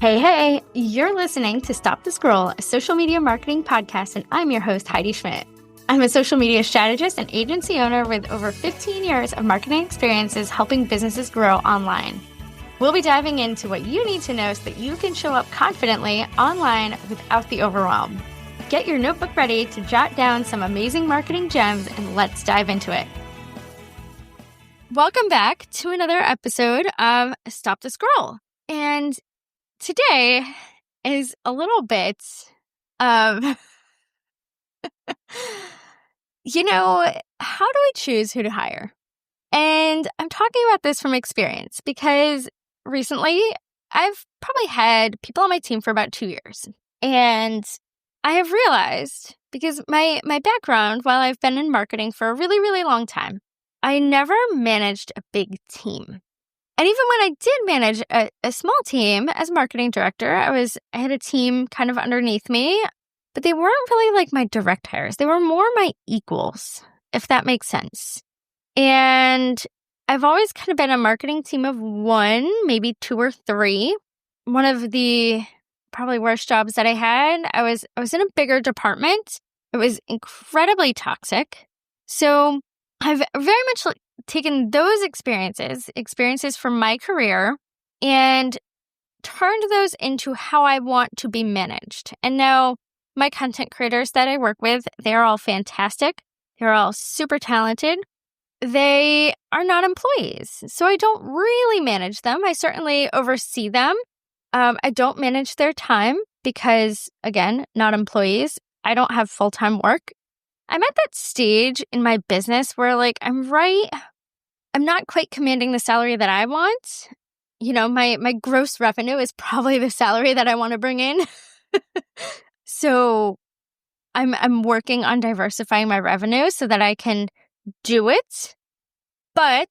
Hey, you're listening to Stop the Scroll, a social media marketing podcast, and I'm your host, Heidi Schmidt. I'm a social media strategist and agency owner with over 15 years of marketing experiences helping businesses grow online. We'll be diving into what you need to know so that you can show up confidently online without the overwhelm. Get your notebook ready to jot down some amazing marketing gems, and let's dive into it. Welcome back to another episode of Stop the Scroll. And today is a little bit of, how do I choose who to hire? And I'm talking about this from experience because recently I've probably had people on my team for about 2 years. And I have realized, because my background, while I've been in marketing for a really, really long time, I never managed a big team. And even when I did manage a small team as marketing director, I had a team kind of underneath me, but they weren't really like my direct hires. They were more my equals, if that makes sense. And I've always kind of been a marketing team of one, maybe two or three. One of the probably worst jobs that I had, I was in a bigger department. It was incredibly toxic. So I've very much taken those experiences from my career, and turned those into how I want to be managed. And now my content creators that I work with, they're all fantastic. They're all super talented. They are not employees, so I don't really manage them. I certainly oversee them. I don't manage their time because, again, not employees. I don't have full-time work. I'm at that stage in my business where I'm not quite commanding the salary that I want. My gross revenue is probably the salary that I want to bring in. So I'm working on diversifying my revenue so that I can do it. But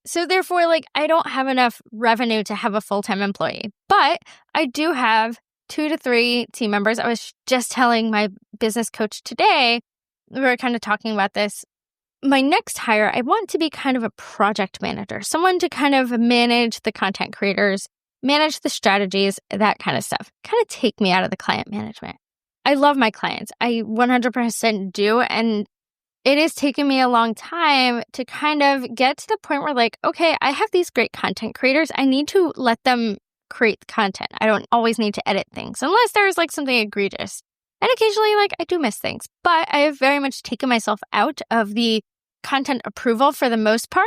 so therefore, I don't have enough revenue to have a full-time employee. But I do have 2 to 3 team members. I was just telling my business coach today, we were kind of talking about this. My next hire, I want to be kind of a project manager, someone to kind of manage the content creators, manage the strategies, that kind of stuff, kind of take me out of the client management. I love my clients. I 100% do. And it has taken me a long time to kind of get to the point where okay, I have these great content creators. I need to let them create the content. I don't always need to edit things unless there's something egregious. And occasionally, I do miss things, but I have very much taken myself out of the content approval for the most part.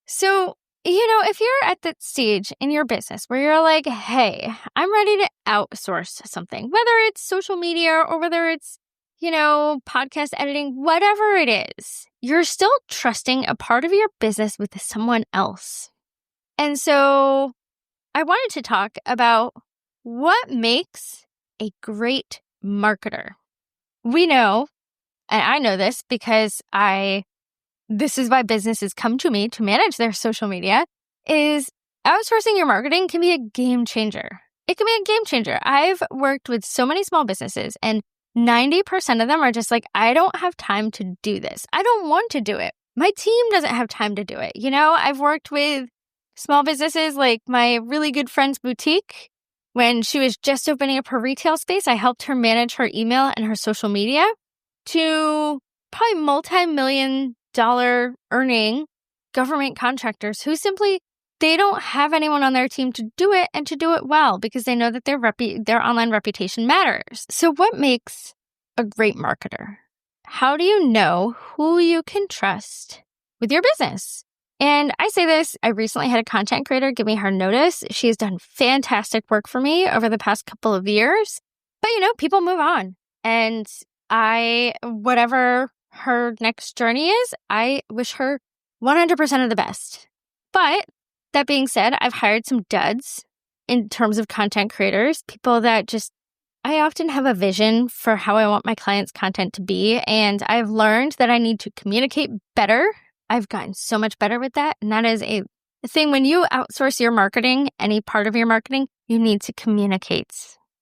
So, if you're at that stage in your business where you're hey, I'm ready to outsource something, whether it's social media or whether it's, podcast editing, whatever it is, you're still trusting a part of your business with someone else. And so I wanted to talk about what makes a great marketer. We know, and I know this because this is why businesses come to me to manage their social media, is outsourcing your marketing can be a game changer. It can be a game changer. I've worked with so many small businesses, and 90% of them are just I don't have time to do this. I don't want to do it. My team doesn't have time to do it. I've worked with small businesses like my really good friend's boutique. When she was just opening up her retail space, I helped her manage her email and her social media, to probably multi-million-dollar earning government contractors who simply, they don't have anyone on their team to do it and to do it well because they know that their online reputation matters. So what makes a great marketer? How do you know who you can trust with your business? And I say this, I recently had a content creator give me her notice. She has done fantastic work for me over the past couple of years. But people move on. And whatever her next journey is, I wish her 100% of the best. But that being said, I've hired some duds in terms of content creators, people that I often have a vision for how I want my clients' content to be. And I've learned that I need to communicate better. I've gotten so much better with that. And that is a thing when you outsource your marketing, any part of your marketing, you need to communicate.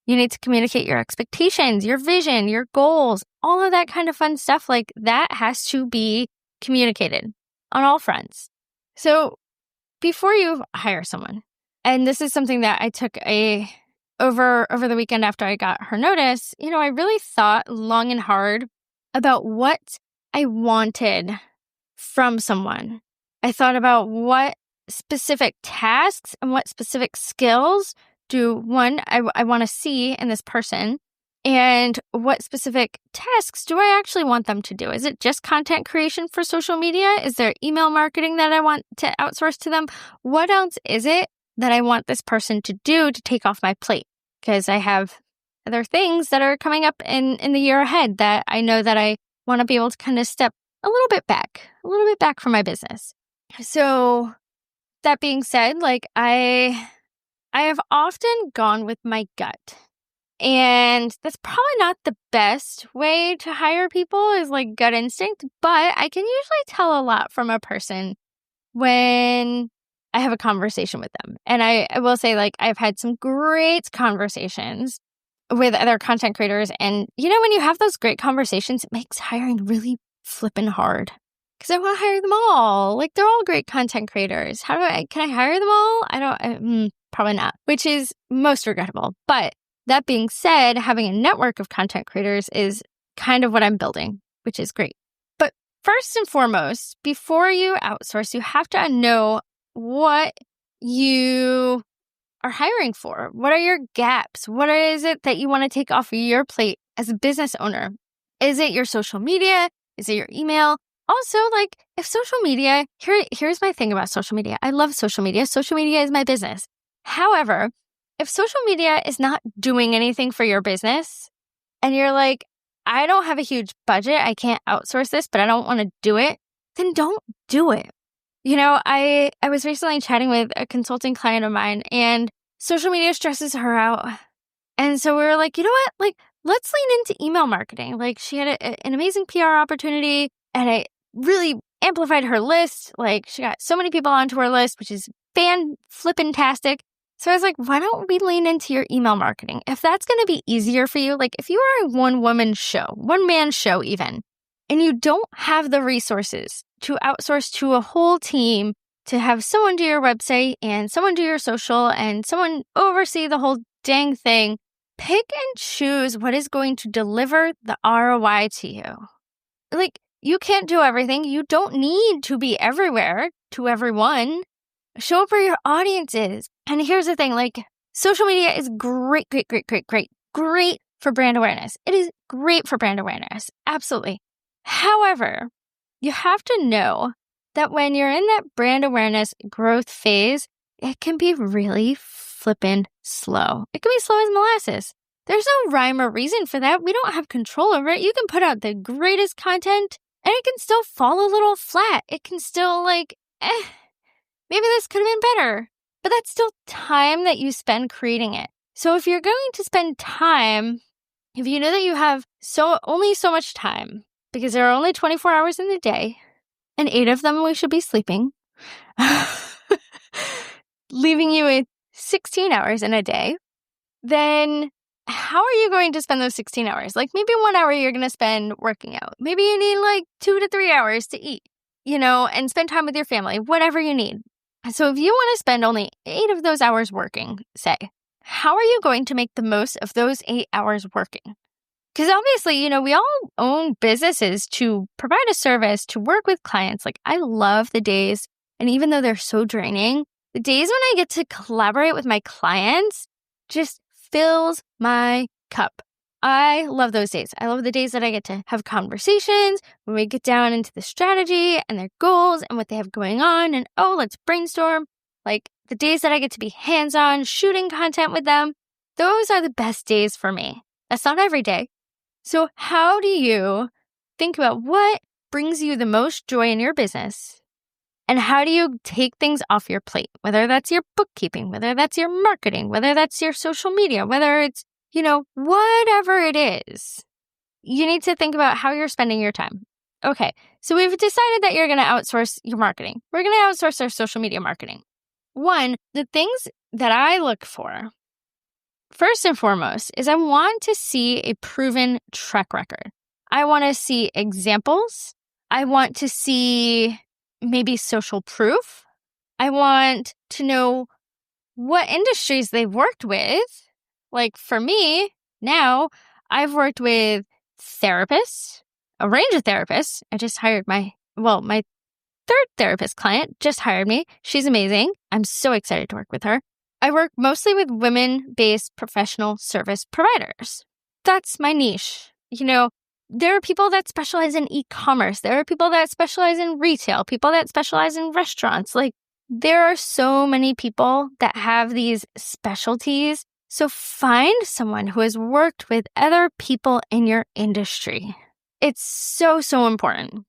You need to communicate your expectations, your vision, your goals, all of that kind of fun stuff. That has to be communicated on all fronts. So before you hire someone, and this is something that I took a over the weekend after I got her notice, I really thought long and hard about what I wanted from someone. I thought about what specific tasks and what specific skills I want to see in this person, and what specific tasks do I actually want them to do? Is it just content creation for social media? Is there email marketing that I want to outsource to them? What else is it that I want this person to do to take off my plate? Because I have other things that are coming up in the year ahead that I know that I want to be able to kind of step a little bit back from my business. So that being said, I have often gone with my gut. And that's probably not the best way to hire people, is gut instinct, but I can usually tell a lot from a person when I have a conversation with them. And I will say, I've had some great conversations with other content creators. And, when you have those great conversations, it makes hiring really flippin' hard. Because I want to hire them all. They're all great content creators. Can I hire them all? Probably not, which is most regrettable. But that being said, having a network of content creators is kind of what I'm building, which is great. But first and foremost, before you outsource, you have to know what you are hiring for. What are your gaps? What is it that you want to take off of your plate as a business owner? Is it your social media? Is it your email? Also, if social media, here's my thing about social media. I love social media. Social media is my business. However, if social media is not doing anything for your business and you're I don't have a huge budget, I can't outsource this, but I don't want to do it, then don't do it. I was recently chatting with a consulting client of mine, and social media stresses her out. And so we were you know what? Let's lean into email marketing. She had an amazing PR opportunity, and it really amplified her list. She got so many people onto her list, which is fan-flippin-tastic. So I was why don't we lean into your email marketing? If that's going to be easier for you, if you are a one-woman show, one-man show even, and you don't have the resources to outsource to a whole team, to have someone do your website and someone do your social and someone oversee the whole dang thing, pick and choose what is going to deliver the ROI to you. You can't do everything. You don't need to be everywhere to everyone. Show up where your audience is. And here's the thing, social media is great for brand awareness. It is great for brand awareness. Absolutely. However, you have to know that when you're in that brand awareness growth phase, it can be really flippin' slow. It can be slow as molasses. There's no rhyme or reason for that. We don't have control over it. You can put out the greatest content and it can still fall a little flat. It can still maybe this could have been better. But that's still time that you spend creating it. So if you're going to spend time, if you know that you have only so much time, because there are only 24 hours in the day, and 8 of them we should be sleeping, leaving you with 16 hours in a day, then how are you going to spend those 16 hours? Maybe 1 hour you're going to spend working out. Maybe you need 2 to 3 hours to eat, and spend time with your family, whatever you need. So if you want to spend only 8 of those hours working, say, how are you going to make the most of those 8 hours working? Because obviously, we all own businesses to provide a service, to work with clients. I love the days, and even though they're so draining, the days when I get to collaborate with my clients just fills my cup. I love those days. I love the days that I get to have conversations when we get down into the strategy and their goals and what they have going on. And let's brainstorm. The days that I get to be hands-on shooting content with them, those are the best days for me. That's not every day. So how do you think about what brings you the most joy in your business? And how do you take things off your plate? Whether that's your bookkeeping, whether that's your marketing, whether that's your social media, whether it's whatever it is, you need to think about how you're spending your time. Okay, so we've decided that you're going to outsource your marketing. We're going to outsource our social media marketing. One, the things that I look for, first and foremost, is I want to see a proven track record. I want to see examples. I want to see maybe social proof. I want to know what industries they've worked with, Like for me, now I've worked with therapists, a range of therapists. I just hired my third therapist client just hired me. She's amazing. I'm so excited to work with her. I work mostly with women-based professional service providers. That's my niche. There are people that specialize in e-commerce. There are people that specialize in retail, people that specialize in restaurants. Like, there are so many people that have these specialties. So find someone who has worked with other people in your industry. It's so, so important.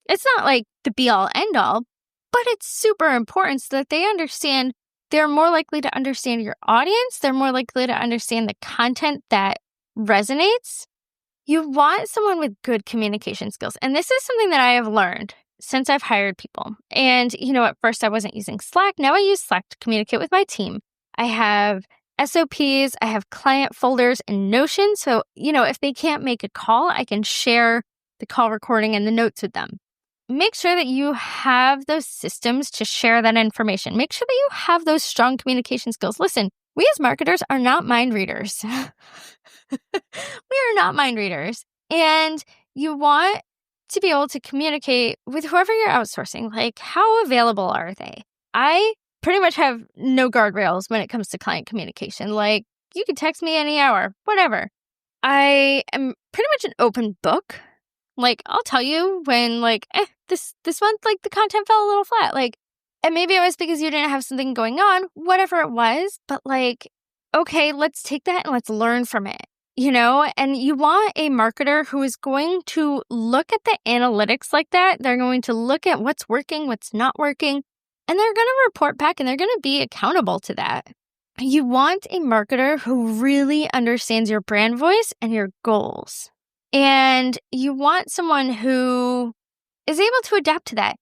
It's not like the be-all, end-all, but it's super important so that they understand. They're more likely to understand your audience. They're more likely to understand the content that resonates. You want someone with good communication skills. And this is something that I have learned since I've hired people. And, at first I wasn't using Slack. Now I use Slack to communicate with my team. I have SOPs. I have client folders in Notion. So, if they can't make a call, I can share the call recording and the notes with them. Make sure that you have those systems to share that information. Make sure that you have those strong communication skills. Listen, we as marketers are not mind readers. We are not mind readers. And you want to be able to communicate with whoever you're outsourcing. Like, how available are they? I pretty much have no guardrails when it comes to client communication. Like, you can text me any hour, whatever. I am pretty much an open book. Like, I'll tell you when, this month, the content fell a little flat. And maybe it was because you didn't have something going on, whatever it was. But, okay, let's take that and let's learn from it, And you want a marketer who is going to look at the analytics like that. They're going to look at what's working, what's not working, and they're going to report back and they're going to be accountable to that. You want a marketer who really understands your brand voice and your goals. And you want someone who is able to adapt to that.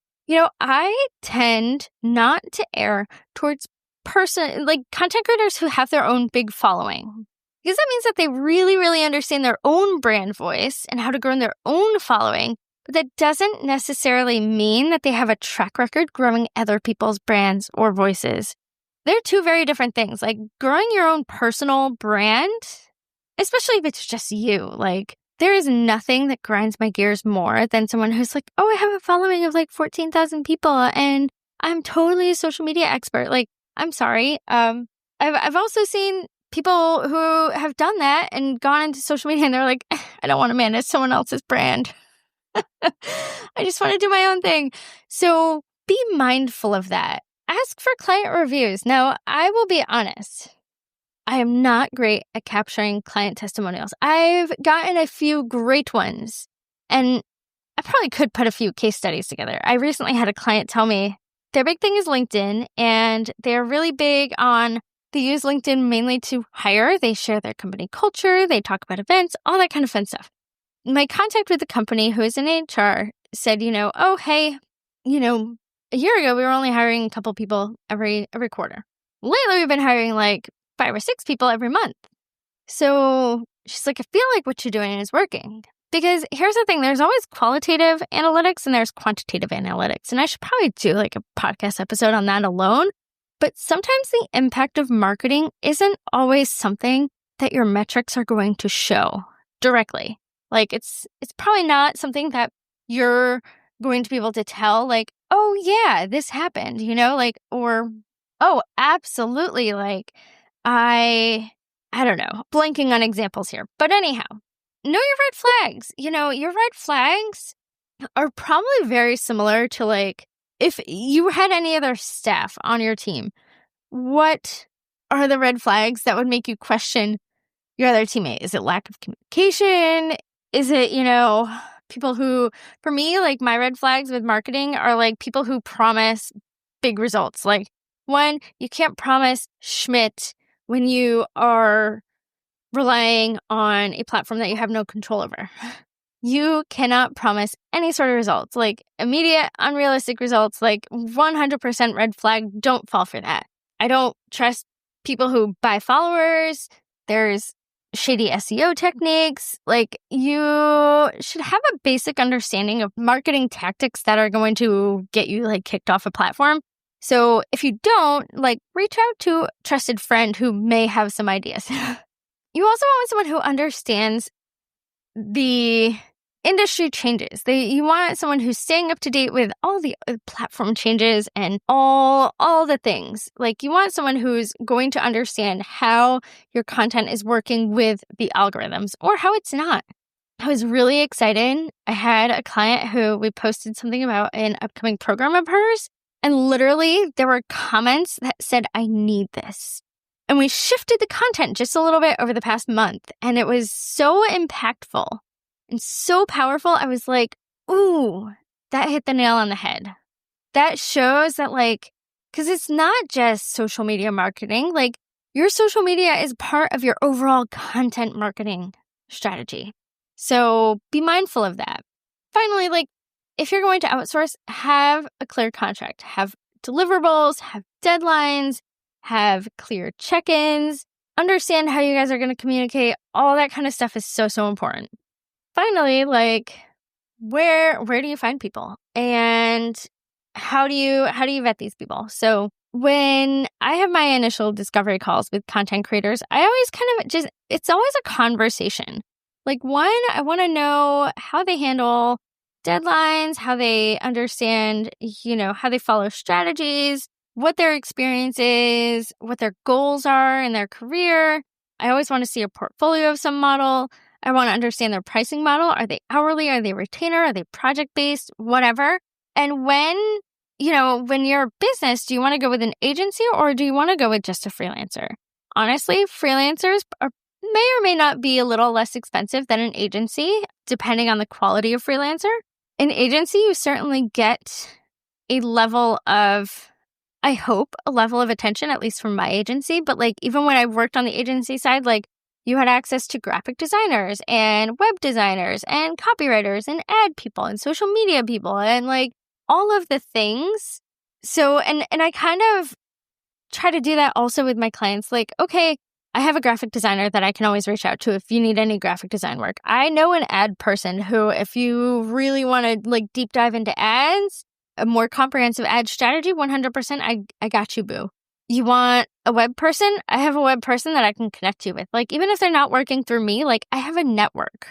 I tend not to err towards content creators who have their own big following. Because that means that they really, really understand their own brand voice and how to grow their own following. But that doesn't necessarily mean that they have a track record growing other people's brands or voices. They're two very different things. Like, growing your own personal brand, especially if it's just you, there is nothing that grinds my gears more than someone who's like, oh, I have a following of 14,000 people and I'm totally a social media expert. I'm sorry. I've also seen people who have done that and gone into social media and they're like, I don't want to manage someone else's brand. I just want to do my own thing. So be mindful of that. Ask for client reviews. Now, I will be honest. I am not great at capturing client testimonials. I've gotten a few great ones, and I probably could put a few case studies together. I recently had a client tell me their big thing is LinkedIn, and they're really big on, they use LinkedIn mainly to hire. They share their company culture. They talk about events, all that kind of fun stuff. My contact with the company, who is in HR, said, oh, hey, a year ago, we were only hiring a couple people every quarter. Lately, we've been hiring 5 or 6 people every month. So she's like, I feel like what you're doing is working. Because here's the thing, there's always qualitative analytics and there's quantitative analytics. And I should probably do a podcast episode on that alone. But sometimes the impact of marketing isn't always something that your metrics are going to show directly. It's probably not something that you're going to be able to tell, oh yeah, this happened, or, oh, absolutely, I don't know, blanking on examples here. But anyhow, know your red flags. Your red flags are probably very similar to if you had any other staff on your team, what are the red flags that would make you question your other teammate? Is it lack of communication? Is it, people who, for me, my red flags with marketing are people who promise big results. One, you can't promise Schmidt when you are relying on a platform that you have no control over. You cannot promise any sort of results, immediate, unrealistic results, 100% red flag. Don't fall for that. I don't trust people who buy followers. There's shady SEO techniques. You should have a basic understanding of marketing tactics that are going to get you kicked off a platform. So if you don't, reach out to a trusted friend who may have some ideas. You also want someone who understands the industry changes. You want someone who's staying up to date with all the platform changes and all the things. Like, you want someone who's going to understand how your content is working with the algorithms or how it's not. I was really excited. I had a client who we posted something about an upcoming program of hers, and literally there were comments that said, "I need this." And we shifted the content just a little bit over the past month, and it was so impactful and so powerful. I was like, ooh, that hit the nail on the head. That shows that, like, because it's not just social media marketing. Like, your social media is part of your overall content marketing strategy. So be mindful of that. Finally, like, if you're going to outsource, have a clear contract, have deliverables, have deadlines, have clear check-ins, understand how you guys are going to communicate. All that kind of stuff is so, so important. Finally, like, where do you find people, and how do you vet these people? So when I have my initial discovery calls with content creators, I always kind of it's always a conversation. Like, one, I want to know how they handle deadlines, how they understand, how they follow strategies, what their experience is, what their goals are in their career. I always want to see a portfolio of some model. I want to understand their pricing model. Are they hourly? Are they retainer? Are they project-based? Whatever. And when you're a business, do you want to go with an agency or do you want to go with just a freelancer? Honestly, freelancers may or may not be a little less expensive than an agency, depending on the quality of freelancer. An agency, you certainly get a level of attention, at least from my agency. But like, even when I worked on the agency side, like, you had access to graphic designers and web designers and copywriters and ad people and social media people and like all of the things. So, and I kind of try to do that also with my clients. Like, okay, I have a graphic designer that I can always reach out to if you need any graphic design work. I know an ad person who, if you really want to like deep dive into ads, a more comprehensive ad strategy, 100%, I got you, boo. You want a web person? I have a web person that I can connect you with. Like, even if they're not working through me, like, I have a network.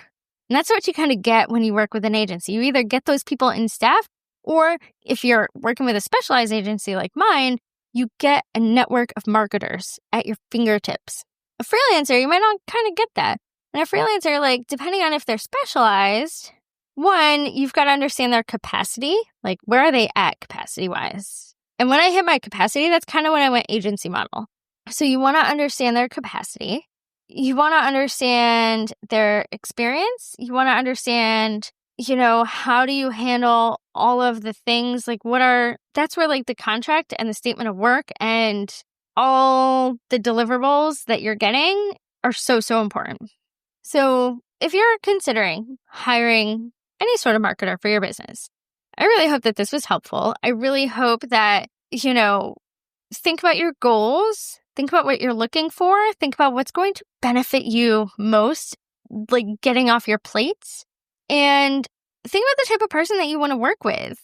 And that's what you kind of get when you work with an agency. You either get those people in staff, or if you're working with a specialized agency like mine, you get a network of marketers at your fingertips. A freelancer, you might not kind of get that. And a freelancer, like, depending on if they're specialized, one, you've got to understand their capacity. Like, where are they at capacity-wise? And when I hit my capacity, that's kind of when I went agency model. So you want to understand their capacity. You want to understand their experience. You want to understand, how do you handle all of the things? Like, that's where like the contract and the statement of work and all the deliverables that you're getting are so, so important. So if you're considering hiring any sort of marketer for your business, I really hope that this was helpful. I really hope that, think about your goals, think about what you're looking for, think about what's going to benefit you most, like getting off your plates, and think about the type of person that you want to work with.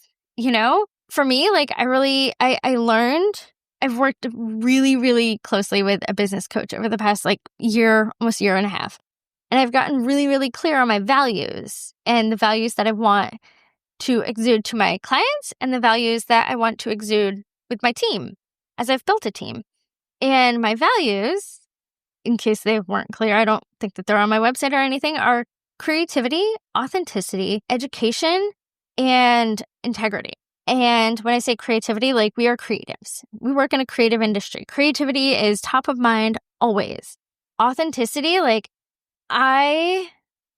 For me, like, I learned, I've worked really, really closely with a business coach over the past like year, almost year and a half. And I've gotten really, really clear on my values and the values that I want to exude to my clients and the values that I want to exude with my team as I've built a team. And my values, in case they weren't clear, I don't think that they're on my website or anything, are creativity, authenticity, education, and integrity. And when I say creativity, like, we are creatives. We work in a creative industry. Creativity is top of mind always. Authenticity, like, I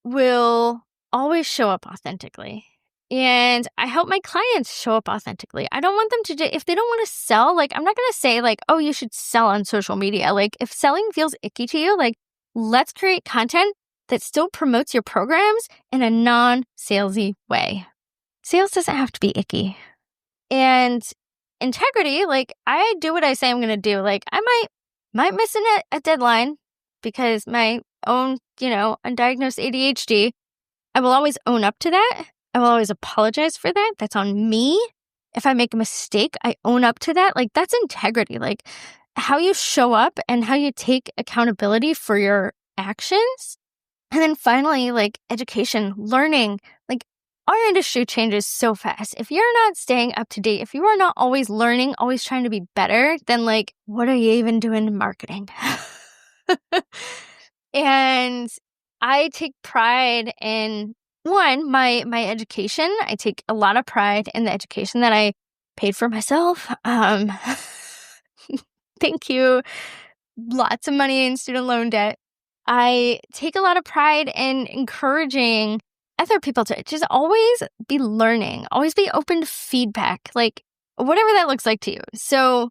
will always show up authentically. And I help my clients show up authentically. I don't want them to, if they don't want to sell, like, I'm not going to say like, oh, you should sell on social media. Like, if selling feels icky to you, like, let's create content that still promotes your programs in a non-salesy way. Sales doesn't have to be icky. And integrity, like, I do what I say I'm going to do. Like, I might miss a deadline because my own, undiagnosed ADHD. I will always own up to that. I will always apologize for that. That's on me. If I make a mistake, I own up to that. Like, that's integrity. Like, how you show up and how you take accountability for your actions. And then finally, like education, learning, like our industry changes so fast. If you're not staying up to date, if you are not always learning, always trying to be better, then like, what are you even doing in marketing? And I take pride in my education. I take a lot of pride in the education that I paid for myself. Thank you. Lots of money in student loan debt. I take a lot of pride in encouraging other people to just always be learning, always be open to feedback, like whatever that looks like to you. So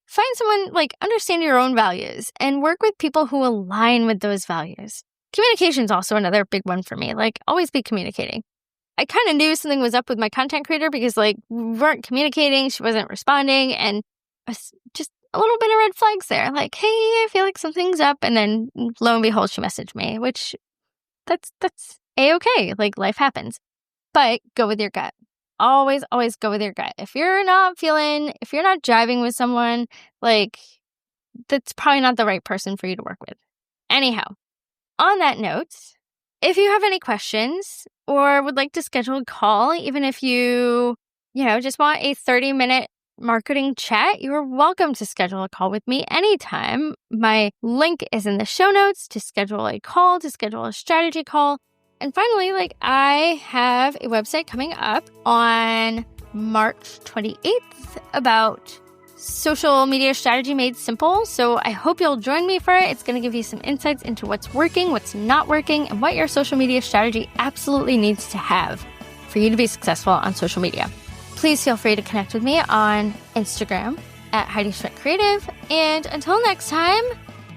find someone, like understand your own values and work with people who align with those values. Communication is also another big one for me. Like always be communicating. I kind of knew something was up with my content creator because like we weren't communicating, she wasn't responding, and just a little bit of red flags there. Like, hey, I feel like something's up. And then lo and behold, she messaged me, which that's A-okay. Like life happens. But go with your gut. Always, always go with your gut. If you're not jiving with someone, like that's probably not the right person for you to work with. Anyhow, on that note, if you have any questions or would like to schedule a call, even if you just want a 30-minute marketing chat, you are welcome to schedule a call with me anytime. My link is in the show notes to schedule a call, to schedule a strategy call. And finally, like I have a website coming up on March 28th about social media strategy made simple. So I hope you'll join me for it. It's going to give you some insights into what's working, what's not working, and what your social media strategy absolutely needs to have for you to be successful on social media. Please feel free to connect with me on Instagram at Heidi Schmidt Creative. And until next time,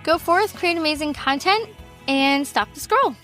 go forth, create amazing content, and stop the scroll.